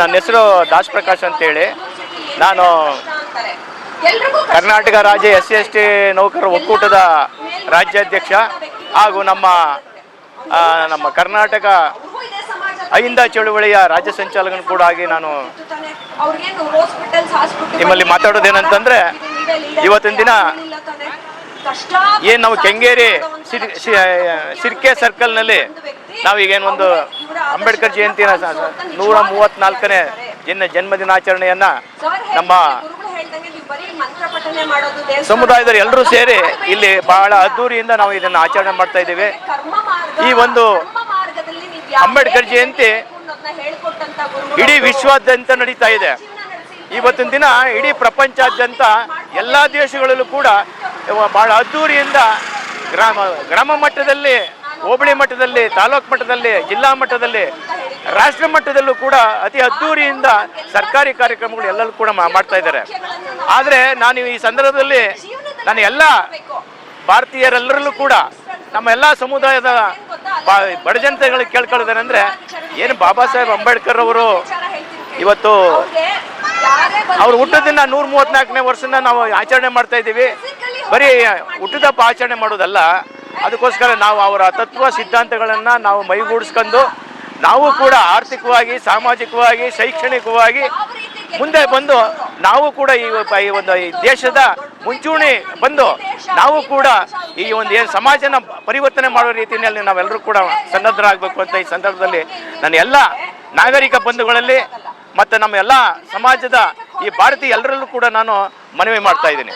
ನನ್ನ ಹೆಸರು ದಾಸ್ ಪ್ರಕಾಶ್ ಅಂತೇಳಿ. ನಾನು ಕರ್ನಾಟಕ ರಾಜ್ಯ SC/ST ನೌಕರರ ಒಕ್ಕೂಟದ ರಾಜ್ಯಾಧ್ಯಕ್ಷ ಹಾಗೂ ನಮ್ಮ ಕರ್ನಾಟಕ ಅಹಿಂದ ಚಳುವಳಿಯ ರಾಜ್ಯ ಸಂಚಾಲಕನು ಕೂಡ ಆಗಿ ನಾನು ನಿಮ್ಮಲ್ಲಿ ಮಾತಾಡೋದೇನಂತಂದರೆ, ಇವತ್ತಿನ ದಿನ ಏನು ನಾವು ಕೆಂಗೇರಿ ಸಿರ್ಕೆ ಸರ್ಕಲ್ನಲ್ಲಿ ನಾವೀಗೇನೊಂದು ಅಂಬೇಡ್ಕರ್ ಜಯಂತಿಯ 134ನೇ ಜನ್ಮದಿನಾಚರಣೆಯನ್ನು ನಮ್ಮ ಸಮುದಾಯದವರು ಎಲ್ಲರೂ ಸೇರಿ ಇಲ್ಲಿ ಬಹಳ ಅದ್ದೂರಿಯಿಂದ ನಾವು ಇದನ್ನು ಆಚರಣೆ ಮಾಡ್ತಾ ಇದ್ದೀವಿ. ಈ ಒಂದು ಅಂಬೇಡ್ಕರ್ ಜಯಂತಿ ಇಡೀ ವಿಶ್ವಾದ್ಯಂತ ನಡೀತಾ ಇದೆ. ಇವತ್ತಿನ ದಿನ ಇಡೀ ಪ್ರಪಂಚಾದ್ಯಂತ ಎಲ್ಲ ದೇಶಗಳಲ್ಲೂ ಕೂಡ ಬಹಳ ಅದ್ದೂರಿಯಿಂದ ಗ್ರಾಮ ಮಟ್ಟದಲ್ಲಿ, ಹೋಬಳಿ ಮಟ್ಟದಲ್ಲಿ, ತಾಲೂಕು ಮಟ್ಟದಲ್ಲಿ, ಜಿಲ್ಲಾ ಮಟ್ಟದಲ್ಲಿ, ರಾಷ್ಟ್ರ ಮಟ್ಟದಲ್ಲೂ ಕೂಡ ಅತಿ ಅದ್ದೂರಿಯಿಂದ ಸರ್ಕಾರಿ ಕಾರ್ಯಕ್ರಮಗಳು ಎಲ್ಲರೂ ಕೂಡ ಮಾಡ್ತಾ ಇದ್ದಾರೆ. ಆದರೆ ನಾನು ಈ ಸಂದರ್ಭದಲ್ಲಿ ನಾನು ಎಲ್ಲ ಭಾರತೀಯರೆಲ್ಲರಲ್ಲೂ ಕೂಡ ನಮ್ಮ ಎಲ್ಲ ಸಮುದಾಯದ ಬಡ ಜನತೆಗಳಿಗೆ ಕೇಳ್ಕೊಳ್ಳೋದೇನೆಂದರೆ, ಏನು ಬಾಬಾ ಸಾಹೇಬ್ ಅಂಬೇಡ್ಕರ್ ಅವರು ಇವತ್ತು ಅವ್ರು ಹುಟ್ಟೋದನ್ನ 134ನೇ ವರ್ಷನ ನಾವು ಆಚರಣೆ ಮಾಡ್ತಾ ಇದ್ದೀವಿ. ಬರೀ ಹುಟ್ಟುದಬ್ಬ ಆಚರಣೆ ಮಾಡೋದಲ್ಲ, ಅದಕ್ಕೋಸ್ಕರ ನಾವು ಅವರ ತತ್ವ ಸಿದ್ಧಾಂತಗಳನ್ನು ನಾವು ಮೈಗೂಡಿಸ್ಕೊಂಡು ನಾವು ಕೂಡ ಆರ್ಥಿಕವಾಗಿ, ಸಾಮಾಜಿಕವಾಗಿ, ಶೈಕ್ಷಣಿಕವಾಗಿ ಮುಂದೆ ಬಂದು ನಾವು ಕೂಡ ಈ ಒಂದು ದೇಶದ ಮುಂಚೂಣಿ ಬಂದು ನಾವು ಕೂಡ ಈ ಒಂದು ಏನು ಸಮಾಜನ ಪರಿವರ್ತನೆ ಮಾಡೋ ರೀತಿಯಲ್ಲಿ ನಾವೆಲ್ಲರೂ ಕೂಡ ಸನ್ನದ್ಧರಾಗಬೇಕು ಅಂತ ಈ ಸಂದರ್ಭದಲ್ಲಿ ನನ್ನ ಎಲ್ಲ ನಾಗರಿಕ ಬಂಧುಗಳಲ್ಲಿ ಮತ್ತು ನಮ್ಮ ಎಲ್ಲ ಸಮಾಜದ ಈ ಭಾರತೀಯ ಎಲ್ಲರಲ್ಲೂ ಕೂಡ ನಾನು ಮನವಿ ಮಾಡ್ತಾ ಇದ್ದೀನಿ.